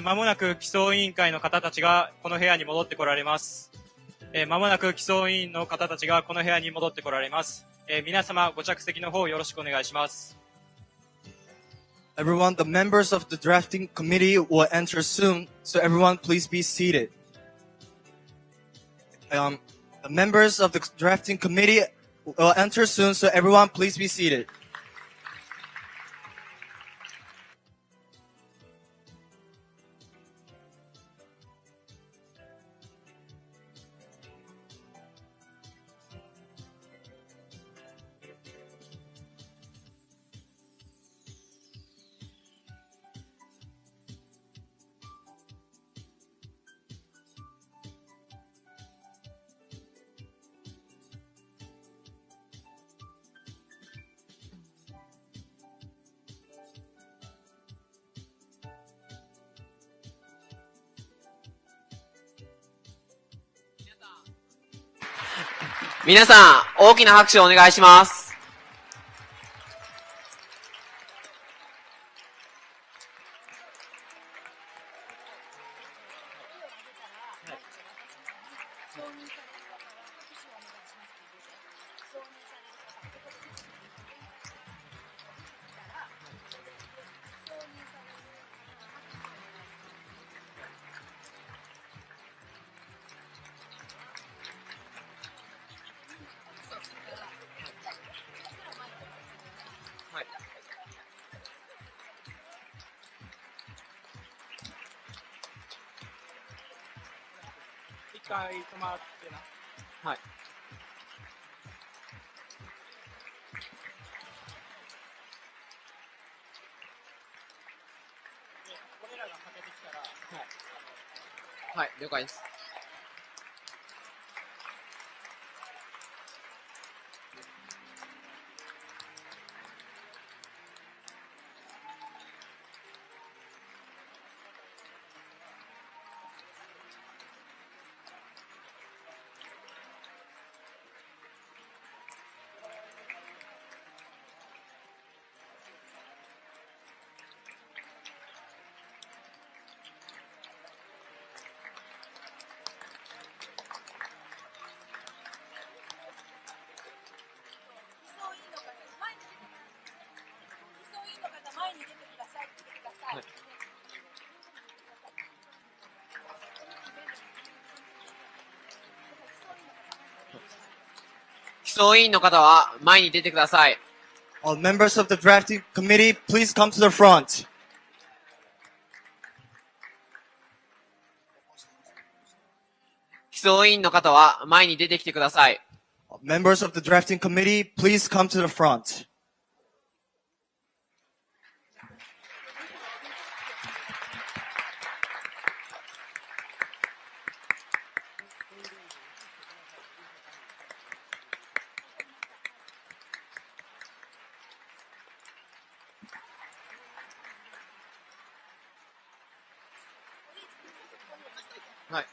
まもなく基礎委員会の方たちがこの部屋に戻ってこられます。まもなく基礎委員の方たちがこの部屋に戻ってこられます。皆様ご着席の方よろしくお願いします。Everyone, the members of the drafting committee will enter soon, so everyone please be seated. The members of the drafting committee will enter soon, so everyone please be seated.皆さん、大きな拍手をお願いします。一回止まってな。はい。これらがかけてきたら、はい、了解です。基礎委員の方は前に出てください。All members of the drafting committee, please come to the front. 基礎委員の方は前に出てきてください。All members of the drafting committee, please come to the front.はい。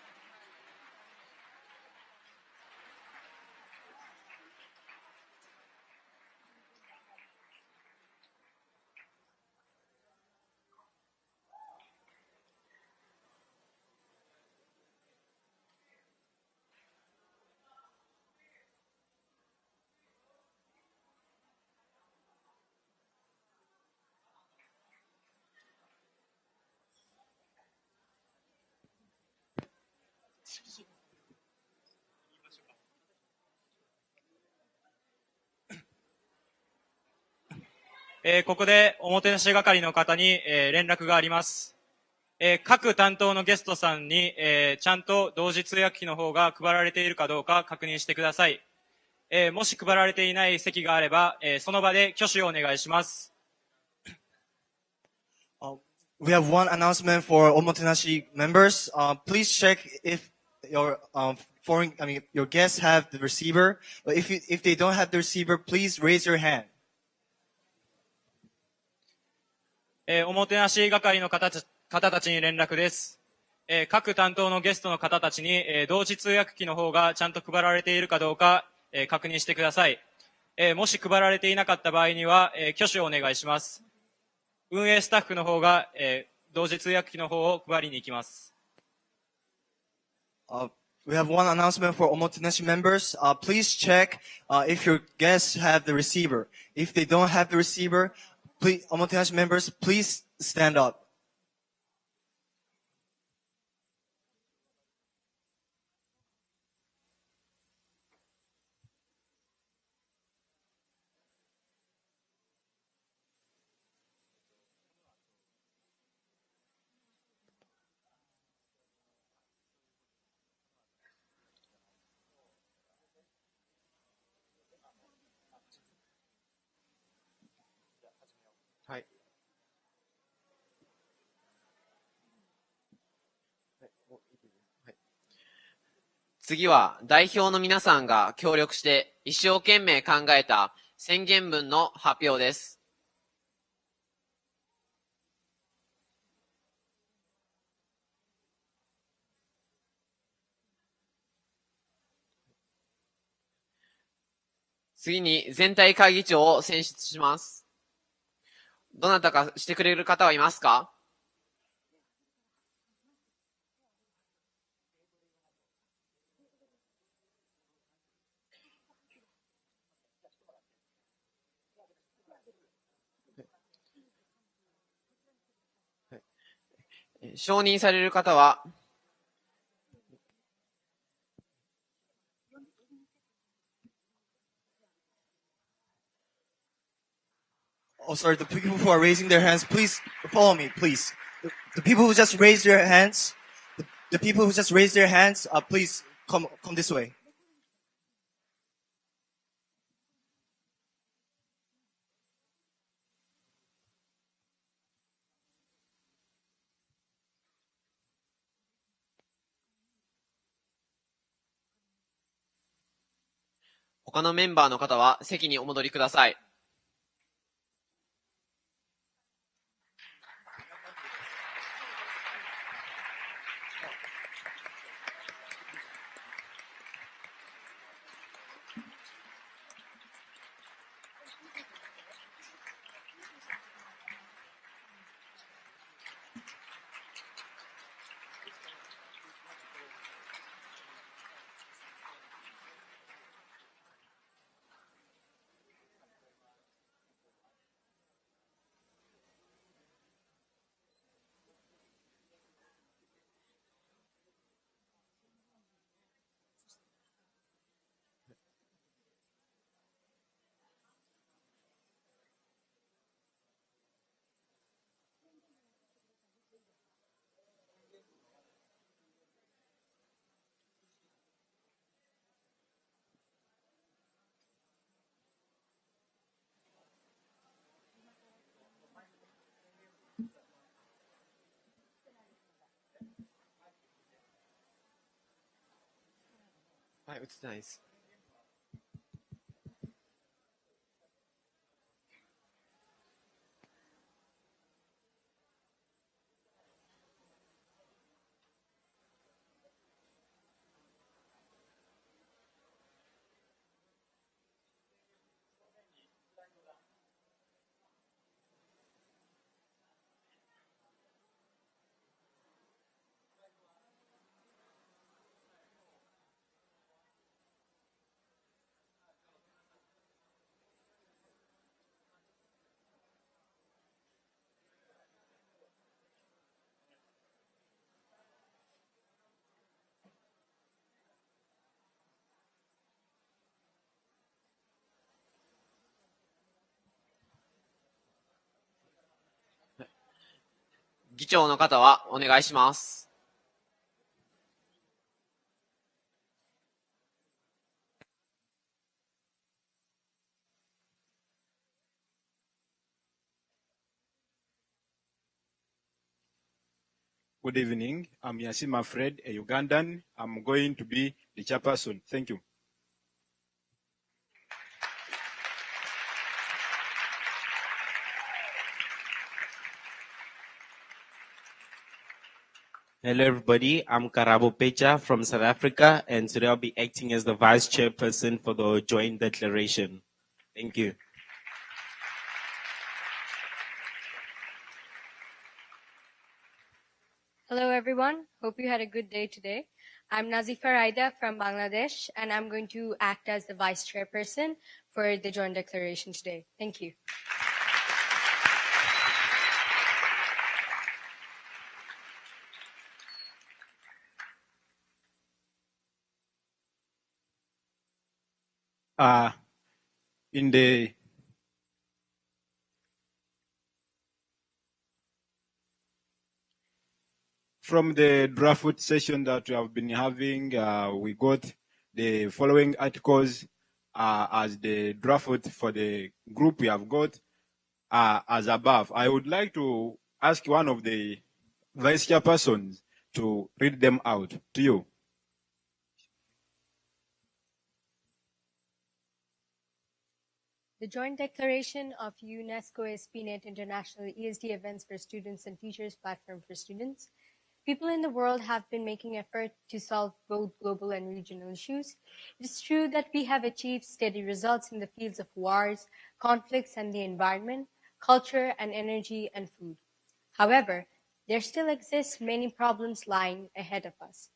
ここでおもてなし係の方に、連絡があります。各担当のゲストさんに、ちゃんと同時通訳機の方が配られているかどうか確認してください。もし配られていない席があれば、その場で挙手をお願いします。We have one announcement for Omotenashi members. Please check if your your guests have the receiver. But if they don't have the receiver, please raise your hand. おもてなし係の方たちに連絡です。各担当のゲストの方たちに、同時通訳機の方がちゃんと配られているかどうか、確認してください。もし配られていなかった場合には、挙手をお願いします。運営スタッフの方が、同時通訳機の方を配りに行きます。We have one announcement for Omotenashi members. Please check if your guests have the receiver. If they don't have the receiver, please, Omotenashi members, please stand up. Hi. 次は代表の皆さんが協力して一生懸命考えた宣言文の発表です。次に全体会議長を選出します。どなたかしてくれる方はいますか？承認される方は、Oh, sorry, the people who are raising their hands, please follow me, please. The people who just raised their hands, the people who just raised their hands, please come this way. 他のメンバーの方は席にお戻りください。はい、映ってないです。議長の方はお願いします。Good evening. I'm Yashima Fred, a Ugandan. I'm going to be the chairperson. Thank you. Hello everybody, I'm Karabo Pecha from South Africa, and today I'll be acting as the Vice Chairperson for the Joint Declaration. Thank you. Hello everyone, hope you had a good day today. I'm Nazifa Raida from Bangladesh and I'm going to act as the Vice Chairperson for the Joint Declaration today. Thank you. From the draft session that we have been having, we got the following articles as the draft for the group we have got as above. I would like to ask one of the vice chairpersons to read them out to you. The Joint Declaration of UNESCO ASPnet International ESD Events for Students and Teachers Platform for Students. People in the world have been making effort to solve both global and regional issues. It is true that we have achieved steady results in the fields of wars, conflicts and the environment, culture and energy and food. However, there still exist many problems lying ahead of us.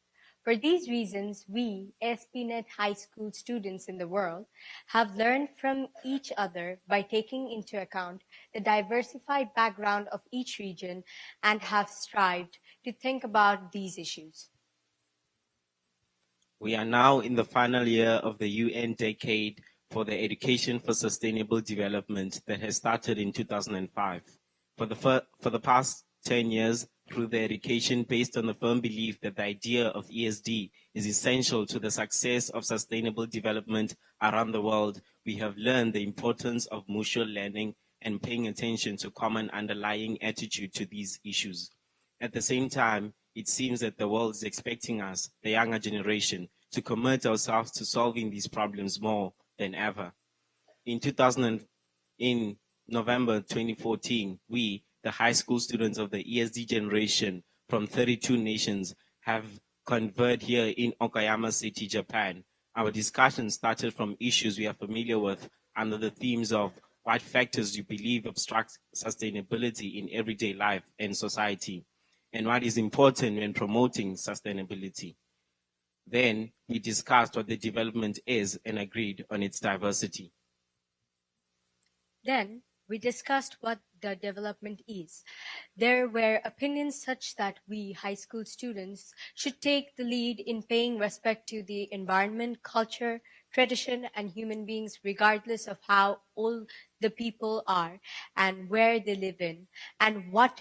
For these reasons, we, ASPnet high school students in the world, have learned from each other by taking into account the diversified background of each region and have strived to think about these issues. We are now in the final year of the UN Decade for the Education for Sustainable Development that has started in 2005. For the past 10 years, through the education based on the firm belief that the idea of ESD is essential to the success of sustainable development around the world, we have learned the importance of mutual learning and paying attention to common underlying attitude to these issues. At the same time, it seems that the world is expecting us, the younger generation, to commit ourselves to solving these problems more than ever. In November 2014, we, the high school students of the ESD generation from 32 nations, have converged here in Okayama City, Japan. Our discussion started from issues we are familiar with under the themes of what factors you believe obstruct sustainability in everyday life and society, and what is important when promoting sustainability. Then we discussed what the development is and agreed on its diversity. Then we discussed what the development is. There were opinions such that we, high school students, should take the lead in paying respect to the environment, culture, tradition, and human beings, regardless of how old the people are and where they live in, and what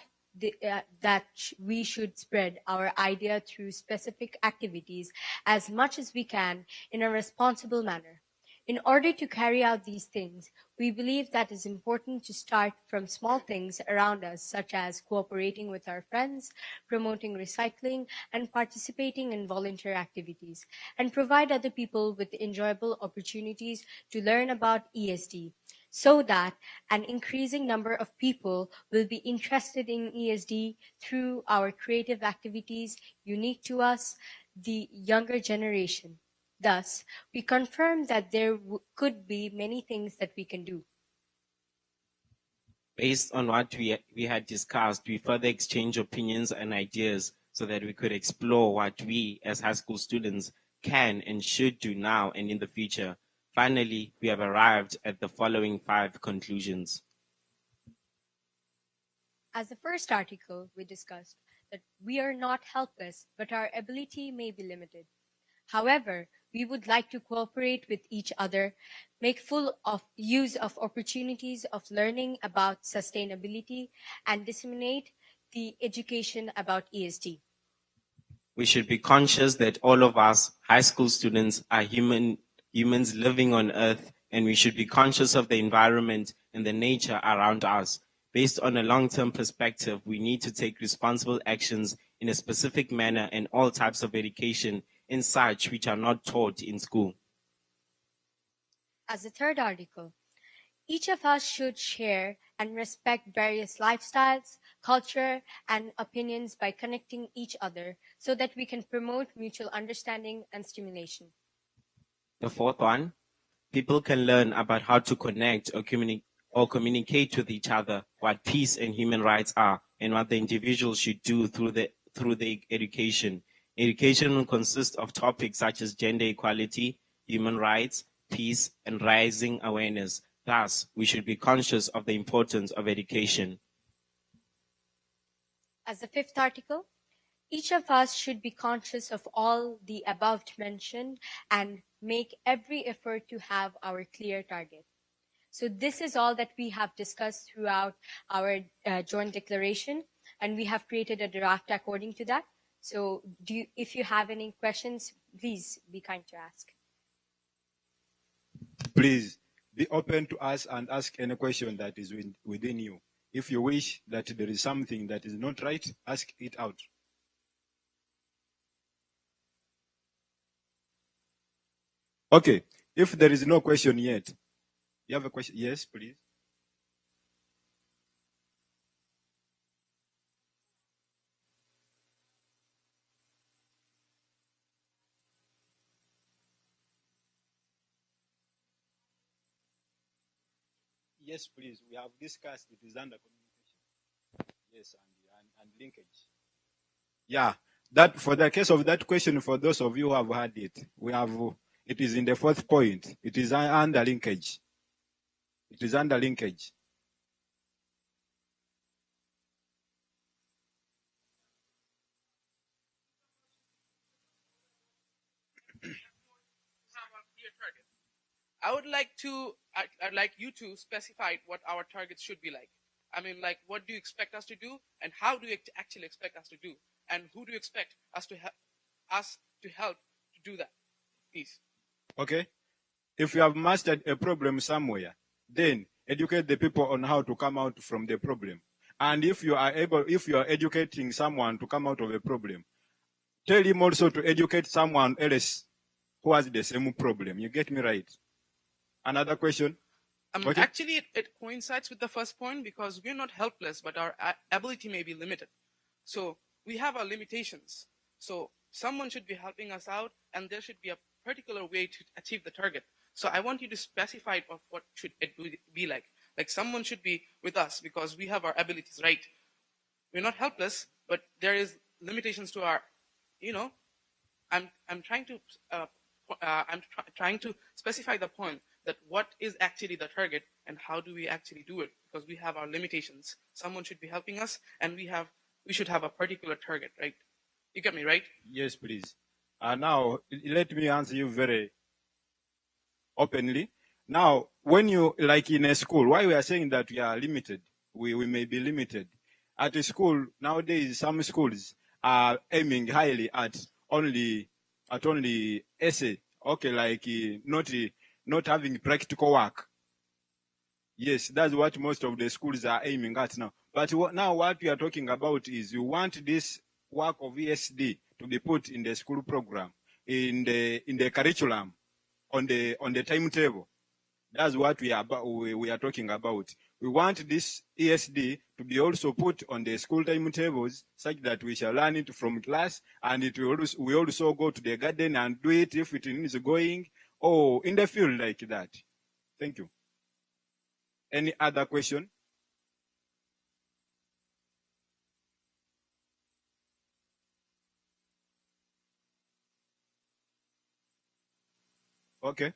we should spread our idea through specific activities as much as we can in a responsible manner. In order to carry out these things, we believe that it's important to start from small things around us, such as cooperating with our friends, promoting recycling, and participating in volunteer activities, and provide other people with enjoyable opportunities to learn about ESD, so that an increasing number of people will be interested in ESD through our creative activities unique to us, the younger generation. Thus, we confirm that there could be many things that we can do. Based on what we had discussed, we further exchanged opinions and ideas so that we could explore what we as high school students can and should do now and in the future. Finally, we have arrived at the following 5 conclusions. As the first article, we discussed that we are not helpless, but our ability may be limited. However, we would like to cooperate with each other, make full use of opportunities of learning about sustainability, and disseminate the education about ESD. We should be conscious that all of us, high school students, are humans living on Earth, and we should be conscious of the environment and the nature around us. Based on a long-term perspective, we need to take responsible actions in a specific manner in all types of education in such which are not taught in school. As the third article, each of us should share and respect various lifestyles, culture, and opinions by connecting each other so that we can promote mutual understanding and stimulation. The fourth one, people can learn about how to connect or communicate with each other, what peace and human rights are, and what the individual should do through through their education. Education will consist of topics such as gender equality, human rights, peace, and rising awareness. Thus, we should be conscious of the importance of education. As the fifth article, each of us should be conscious of all the above mentioned and make every effort to have our clear target. So this is all that we have discussed throughout our joint declaration, and we have created a draft according to that. So if you have any questions, please be kind to ask. Please be open to us and ask any question that is within you. If you wish that there is something that is not right, ask it out. Okay, if there is no question yet, you have a question? Yes, please. Yes, please. We have discussed it is under communication. Yes, and linkage. Yeah, that for the case of that question, for those of you who have had it, we have it is in the fourth point. It is under linkage. It is under linkage. I would like to, I'd like you to specify what our targets should be like. I mean, like, what do you expect us to do, and how do you actually expect us to do, and who do you expect us to help to do that? Please. Okay. If you have mastered a problem somewhere, then educate the people on how to come out from the problem. And if you are educating someone to come out of a problem, tell him also to educate someone else who has the same problem. You get me right? Another question? Okay. Actually, it coincides with the first point because we're not helpless, but our ability may be limited. So we have our limitations. So someone should be helping us out, and there should be a particular way to achieve the target. So I want you to specify of what should it be like. Like, someone should be with us because we have our abilities, right? We're not helpless, but there is limitations to our, I'm trying to specify the point that what is actually the target and how do we actually do it, because we have our limitations. Someone should be helping us, and we should have a particular target, right? You get me, right? Yes, please. Now, let me answer you very openly. Now, when you, like in a school, why we are saying that we are limited, we may be limited. At a school, nowadays, some schools are aiming highly at only essay. Okay, like not having practical work. Yes, that's what most of the schools are aiming at now. But now what we are talking about is you want this work of ESD to be put in the school program, in the curriculum, on the timetable. That's what we are talking about. We want this ESD to be also put on the school timetables such that we shall learn it from class, and we also go to the garden and do it if it is going, or in the field like that. Thank you. Any other question? Okay.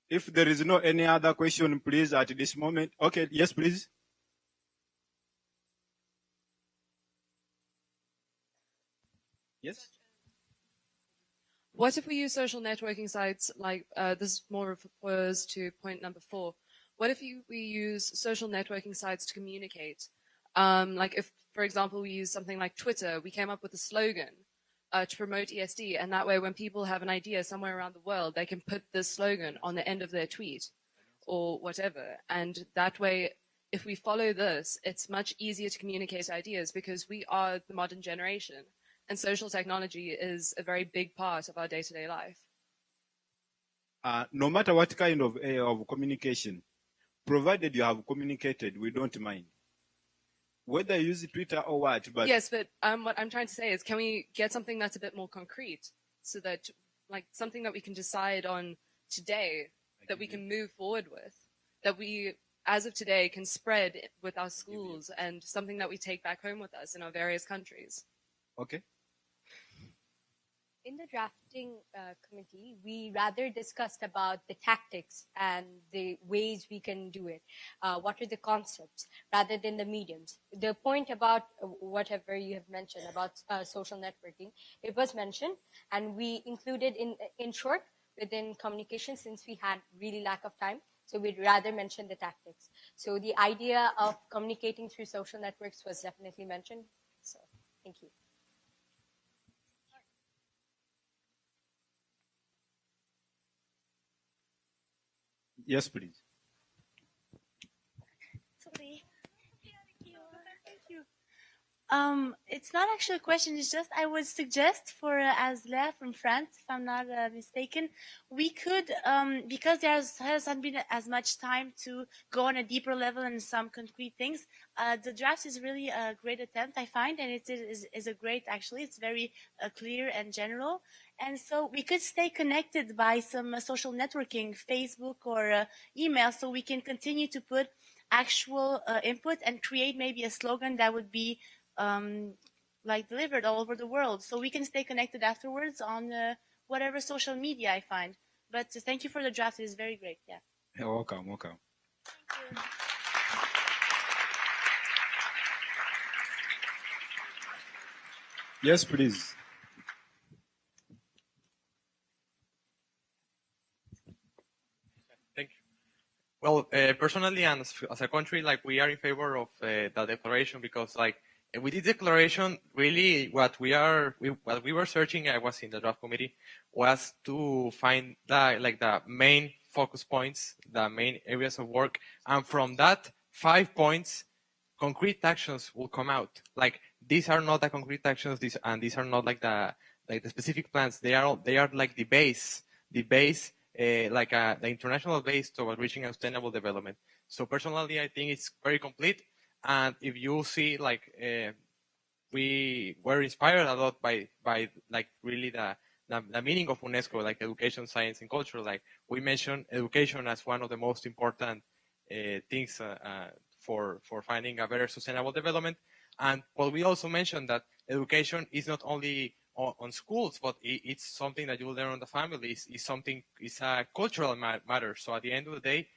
If there is no any other question, please, at this moment. Okay, yes, please. Yes? What if we use social networking sites like, this more refers to point number 4. What if we use social networking sites to communicate? Like if, for example, we use something like Twitter, we came up with a slogan to promote ESD, and that way when people have an idea somewhere around the world, they can put this slogan on the end of their tweet or whatever. And that way, if we follow this, it's much easier to communicate ideas because we are the modern generation. And social technology is a very big part of our day-to-day life. No matter what kind of communication, provided you have communicated, we don't mind. Whether you use Twitter or what, but... Yes, but what I'm trying to say is, can we get something that's a bit more concrete so that, like, something that we can decide on today, that we can move forward with, that we as of today, can spread with our schools and something that we take back home with us in our various countries. Okay. In the drafting committee, we rather discussed about the tactics and the ways we can do it. What are the concepts rather than the mediums? The point about whatever you have mentioned about social networking, it was mentioned, and we included in short within communication since we had really lack of time. So we'd rather mention the tactics. So the idea of communicating through social networks was definitely mentioned. So thank you. Yes, please. Sorry. Thank you. It's not actually a question. It's just I would suggest for Azlea from France, if I'm not mistaken, we could, because there hasn't been as much time to go on a deeper level in some concrete things. The draft is really a great attempt, I find, and it is a great, actually, it's very clear and general. And so we could stay connected by some social networking, Facebook or email, so we can continue to put actual input and create maybe a slogan that would be like delivered all over the world. So we can stay connected afterwards on whatever social media I find. But thank you for the draft. It is very great. Yeah. Welcome, welcome. Thank you. Yes, please. Thank you. Well, personally, and as a country, like we are in favor of the declaration because, like, with this declaration, really, what we were searching, I was in the draft committee, was to find the main focus points, the main areas of work, and from that 5 points, concrete actions will come out. Like these are not the concrete actions, these are not like the specific plans. They are like the base, the international base toward reaching a sustainable development. So personally, I think it's very complete. And if you see, like, we were inspired a lot by like really the meaning of UNESCO, like education, science, and culture. Like we mentioned education as one of the most important things for finding a better sustainable development. And well, we also mentioned that education is not only on schools, but it's something that you learn on the family. It's a cultural matter. So at the end of the day,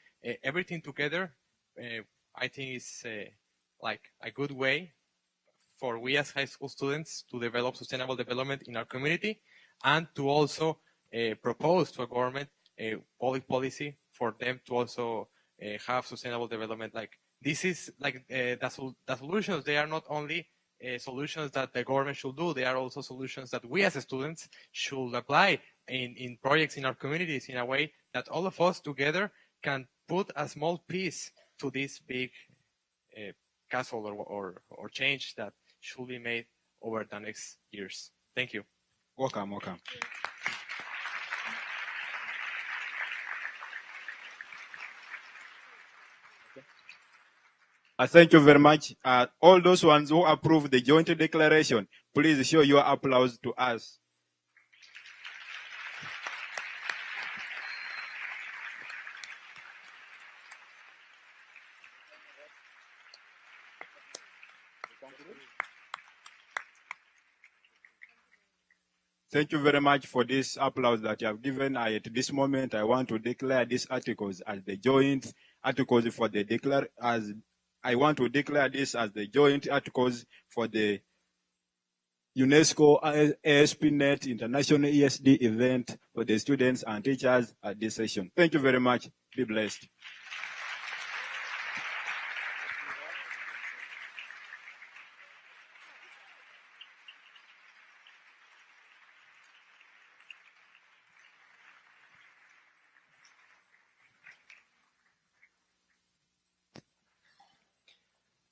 everything together, I think is like a good way for we as high school students to develop sustainable development in our community and to also propose to a government a public policy for them to also have sustainable development. Like this is like the solutions. They are not only solutions that the government should do. They are also solutions that we as students should apply in projects in our communities in a way that all of us together can put a small piece to this big castle or change that should be made over the next years. Thank you. Welcome, welcome. Thank you very much. All those ones who approve the joint declaration, please show your applause to us. Thank you very much for this applause that you have given. At this moment, I want to declare these articles as the joint articles for the I want to declare this as the joint articles for the UNESCO ASPnet International ESD event for the students and teachers at this session. Thank you very much. Be blessed.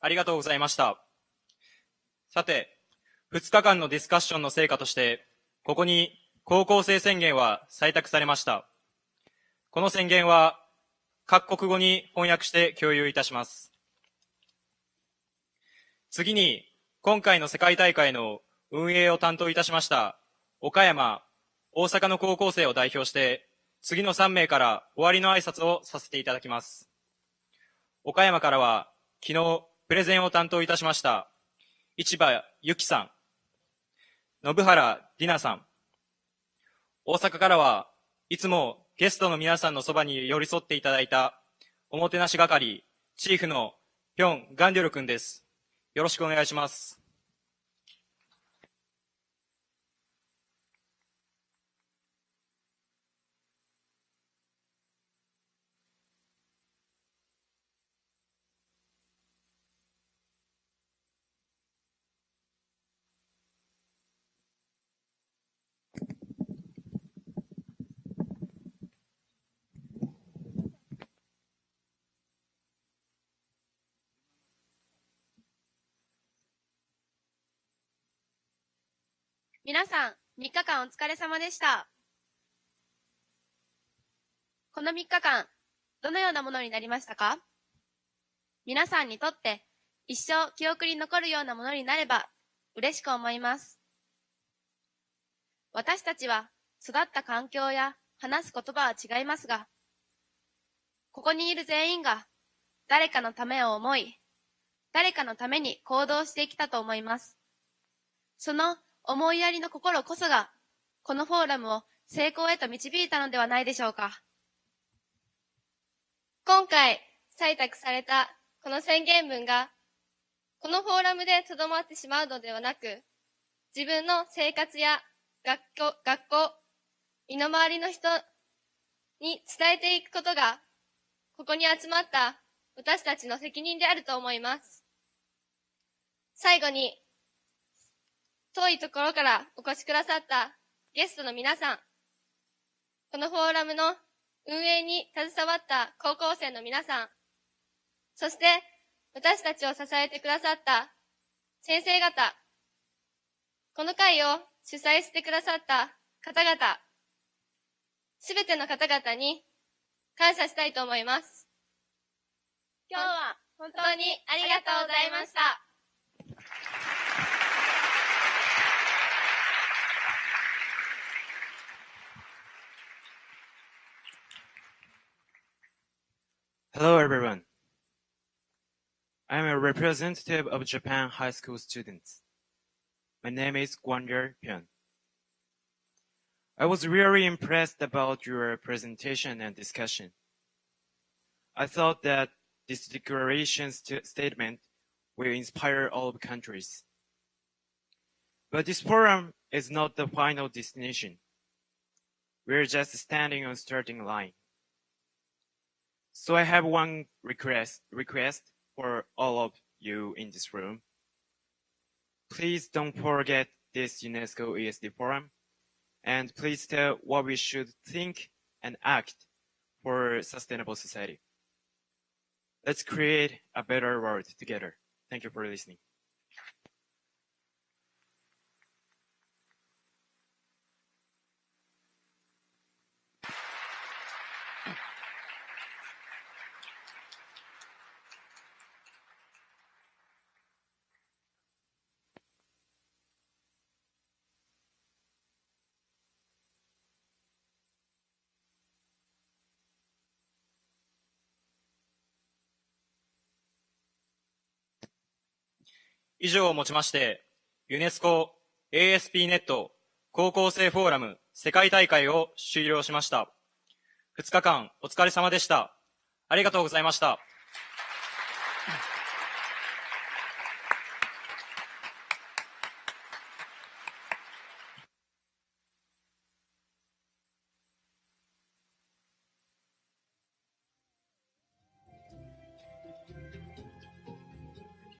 ありがとうございました。さて、2日間のディスカッションの成果として、ここに高校生宣言は採択されました。この宣言は各国語に翻訳して共有いたします。次に、今回の世界大会の運営を担当いたしました、岡山、大阪の高校生を代表して、次の3名から終わりの挨拶をさせていただきます。岡山からは昨日プレゼンを担当いたしました市場由紀さん、信原里奈さん、大阪からはいつもゲストの皆さんのそばに寄り添っていただいたおもてなし係チーフのピョン・ガンデョル君です。よろしくお願いします。皆さん、3日間お疲れ様でした。この3日間、どのようなものになりましたか？皆さんにとって一生記憶に残るようなものになれば嬉しく思います。私たちは育った環境や話す言葉は違いますが、ここにいる全員が誰かのためを思い、誰かのために行動してきたと思います。その思いやりの心こそが、このフォーラムを成功へと導いたのではないでしょうか。今回採択されたこの宣言文が、このフォーラムでとどまってしまうのではなく、自分の生活や学校、身の回りの人に伝えていくことが、ここに集まった私たちの責任であると思います。最後に、遠いところからお越しくださったゲストの皆さん、このフォーラムの運営に携わった高校生の皆さん、そして私たちを支えてくださった先生方、この会を主催してくださった方々、すべての方々に感謝したいと思います。今日は本当にありがとうございました。Hello everyone. I'm a representative of Japan high school students. My name is Gwander Pyun. I was really impressed about your presentation and discussion. I thought that this declaration statement will inspire all countries. But this forum is not the final destination. We're just standing on starting line. So I have one request for all of you in this room. Please don't forget this UNESCO ESD forum, and please tell what we should think and act for sustainable society. Let's create a better world together. Thank you for listening. 以上をもちまして、ユネスコ ASPnet 高校生フォーラム世界大会を終了しました。2日間お疲れ様でした。ありがとうございました。